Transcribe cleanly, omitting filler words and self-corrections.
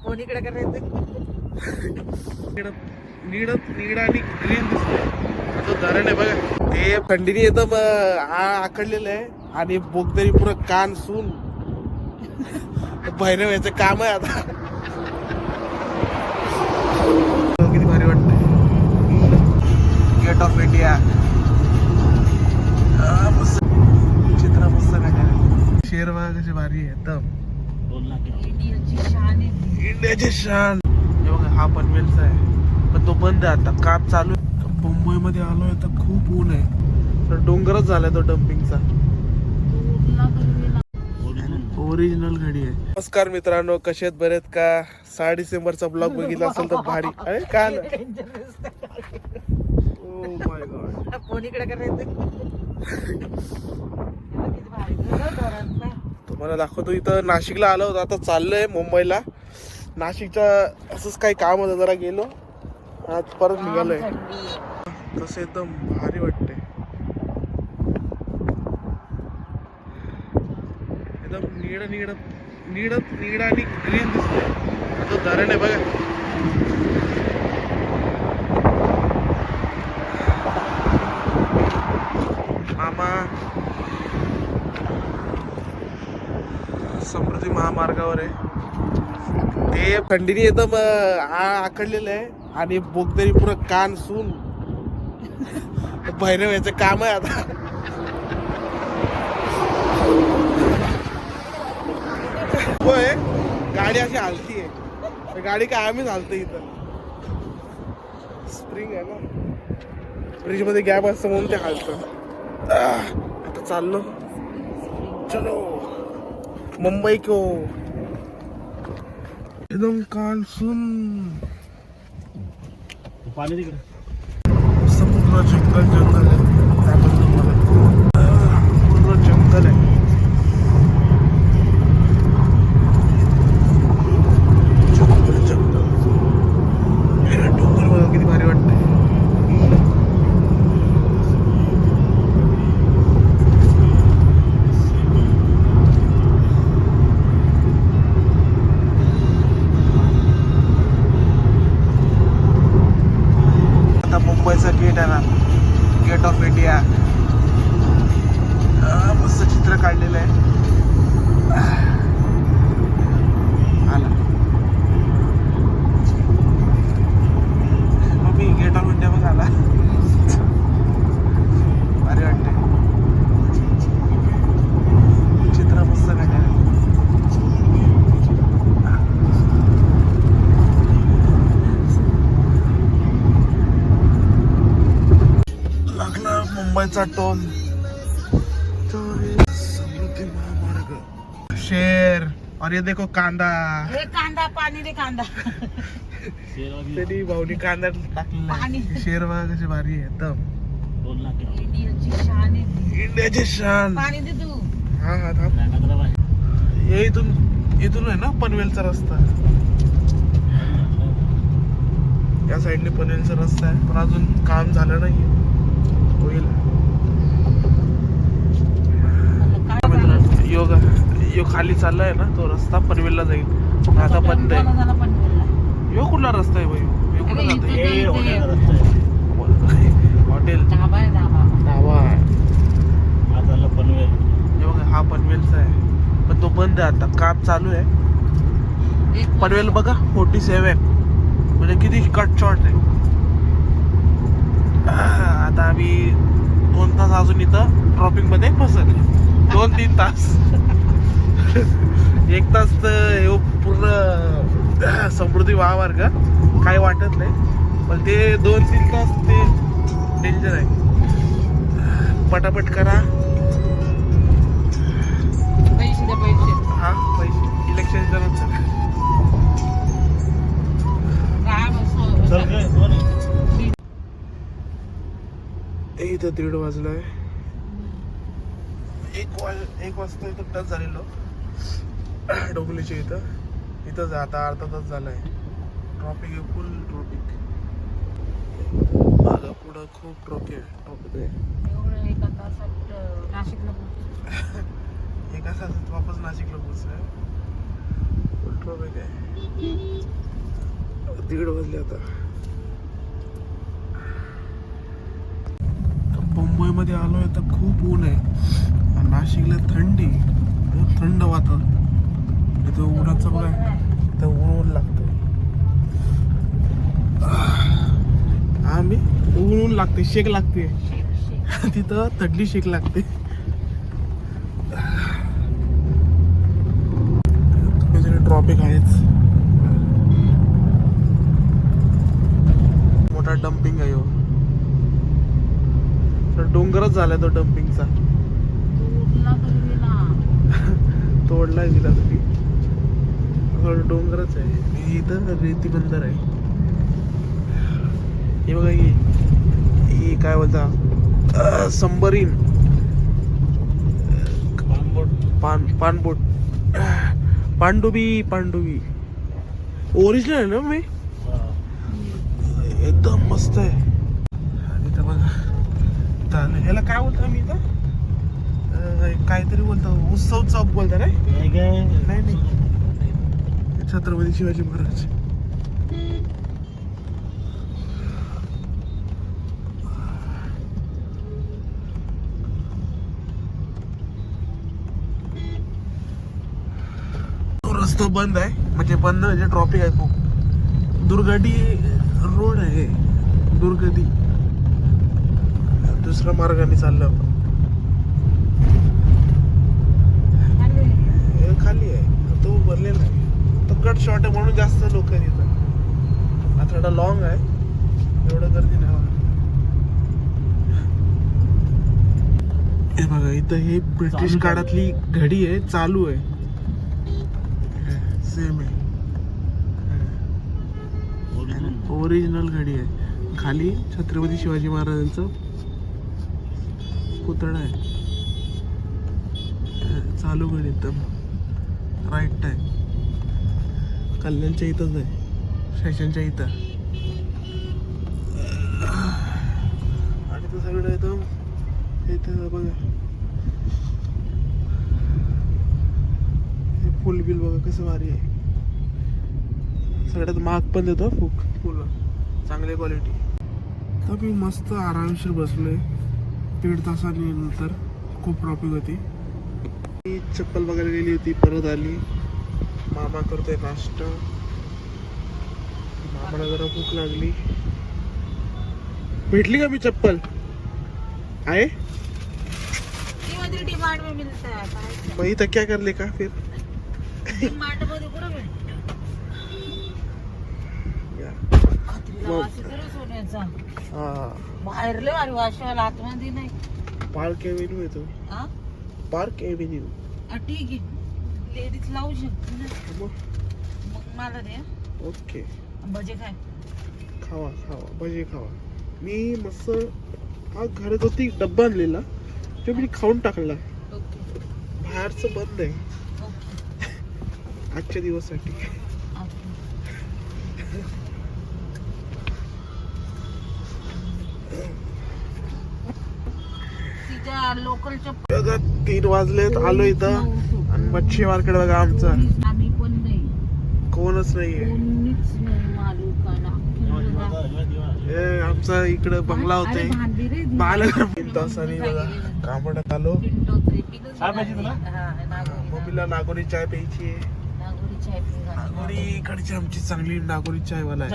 Phone इकडे करायचं. Need आणि ग्रीन दिसतोय तो धरण आहे बघा. ते थंडीने एकदम आकडलेलं आहे आणि बोगदरी पुरं कान सून भैरव याचं काम आहे आता. किती भारी वाटत. गेट ऑफ इंडिया मस्त चित्र मस्त काय शेर बघा कशी भारी आहे एकदम. इंडियाची शान. हे बघा हा पनवेलचा आहे पण तो बंद आहे आता, काम चालू आहे. मुंबई मध्ये आलोय तर खूप ऊन आहे, तर डोंगरच झालाय तो डम्पिंगचा. ओरिजिनल घडी आहे. नमस्कार मित्रांनो, कसे आहेत, बरेत का? 6 डिसेंबरचा ब्लॉग बघितला असेल तर भारी. अरे काय ओ माय गॉड. फोन इकडे करायचं. तुम्हाला दाखवतो. इथं नाशिकला आलो होतो, आता चाललोय मुंबईला. नाशिकच्या असंच काही काम होतं, जरा गेलो, आज परत निघालोय. तसं एकदम भारी वाटते, एकदम नीड आणि ग्रीन दिसतोय तो धरण आहे बघा. मामा समृद्धी महामार्गावर आहे. ते थंडीने एकदम आकडलेलं आहे आणि बोगदरी पुरं कान सून भैरव याचं काम आहे आता. होय, गाडी अशी हालती आहे. गाडी काय आम्हीच हालतो इथं. स्प्रिंग आहे ना, फ्रीज मध्ये गॅप असतं म्हणून ते हालतं. आता चाललो, चलो मुंबई को. एकदम कान सुन पाणी तिकडे समुद्र जंगल आहे. पूर्ण जंगल आहे. डोंगर बघा किती भारी वाटते. आता मुंबईचा गेट आहे ना, गेट ऑफ इंडिया. मस्त चित्र काढलेलं आहे. आला मग मी गेट ऑफ इंडिया मध्ये आला. भारी वाटते, चित्र मस्त काढलेलं. लागला मुंबईचा टोल. समृद्धी महामार्ग. शेर. और ये देखो कांदा. हे कांदा, पाणी रे कांदा. तरी भाऊनी कांदा टाकलेला. शेर बघा कशी भारी आहे एकदम. इंडियाची शान आहे. इंडियाची शान. पाणी दे तू. हा हा थांब. हे इथून आहे ना पनवेलचा रस्ता. या साईडने पनवेलचा रस्ता आहे, पण अजून काम झालं नाही, होईल. यो खाली चाललाय ना तो रस्ता पनवेलला जाईल, आता बंद आहे. यो कुठला रस्ता आहे भाई? यो कुठला जातोय? हॉटेल ढाबा आहे. ढाबा आहे. पनवेल हे बघा हा पनवेलचा आहे, पण तो बंद आहे आता, काम चालू आहे. पनवेल बघा 47, म्हणजे किती कट शॉर्ट आहे. आता आम्ही 2 तास अजून इथं ट्रॉपिक मध्ये बसल. 2-3 तास. 1 तास तर हे पूर्ण समृद्धी महामार्ग काही वाटत नाही, पण ते 2-3 तास ते डेंजर आहे. पटापट करा. पैसे हा पैसे इलेक्शनच्या नंतर. इथं 1:30 वाजलाय. 1 वाजता इथं टच झालेलो डोंबलीच्या इथं आता अर्धा तास झालाय. ट्रॉफिक आहे, फुल ट्रॉफिक. मागं पुढं खूप ट्रॉफिक आहे. एका तासात नाशिकला एका तासात वापस नाशिकला पोहोचलोय. फुल ट्रॉफिक आहे. 1:30 वाजले आता. मुंबई मध्ये आलोय तर खूप ऊन आहे. आणि नाशिकला थंडी, बहुत थंड वातावरण. इथं उन्हाचं बघा, इथं ऊन लागतं. आम्ही ऊन लागते, शेक लागते. तिथं थंडी शेक लागते. ट्रॉपिक आहेच. मोठा डम्पिंग आहे हो. डोंगरच झालाय तो डम्पिंगचा. तोडलाय दिला तुम्ही. डोंगरच आहे इथं. रेती बंदर आहे. हे बघा, ही काय बोलता, संबरीन पाणबोट, पांडुबी ओरिजिनल आहे ना. मी एकदम मस्त आहे. इथं बघा, याला काय बोलतो मी इथं, काहीतरी बोलतो, उत्सव चौक बोलता नाही. छत्रपती शिवाजी महाराज. रस्ता बंद आहे, म्हणजे बंद म्हणजे ट्रॉफिक आहे खूप. दुर्गाडी रोड आहे, दुर्गदी. दुसऱ्या मार्गाने चाललं. खाली आहे तो, भरलेला आहे तो. कट शॉर्ट आहे म्हणून जास्त लोक आहेत इथं. हा थोडा लॉंग आहे, एवढं गर्दी नाही. हे बघा, इथं हे ब्रिटिश काळातली घडी आहे, चालू आहे. सेम आहे, ओरिजिनल घडी आहे. खाली छत्रपती शिवाजी महाराजांचं पुतळा आहे. चालू घडी एकदम राईट आहे. कल्याणच्या इथंच आहे, स्टेशनच्या इथं. आणि तो सगळं एकदम इथं बघा. फुल बिल बघा कसं भारी आहे. सगळ्यात महाग पण देतो फुल, चांगली क्वालिटी. तर मी मस्त आरामशीर बसलोय. 1.5 तासांनी नंतर खूप ट्रॉफिक होती. मी चप्पल बघायला गेली होती, परत आली. मामा करतोय नाश्ता. मामाला जरा भूक लागली. भेटली का मी चप्पल आहे? डिमांड में मिलता है. मग इथं क्या करले का फिर? डिमांड मध्ये कुठं भेटतं? सोन्याचा बाहेर लय भारी वाशवाला, आतमध्ये नाही. पार्क एव्हेन्यू येतो. Park avenue. ठीक आहे, लेडीज लावू शकते ना. मग मला दे. ओके. भजे काय खावा भजे खावा. मी मस्त हा घरात होती, डब्बा आणलेला तो मी खाऊन टाकला. बाहेरचं बंद आहे आजच्या दिवसासाठी. लोकलच्या 3 वाजलेत. आलो इथं आणि मच्छी मार्केट बघा आमचं. आम्ही पण नाही, कोणच नाहीये. कोणीच नाही मालुकाला. आमचा इकडे बंगला होते. 3 तासांनी बघा कामडत आलो. मम्मीला नागोरी चाय प्यायची आहे. नागोरी इकडची आमची चांगली नागोरी चाय वाला आहे.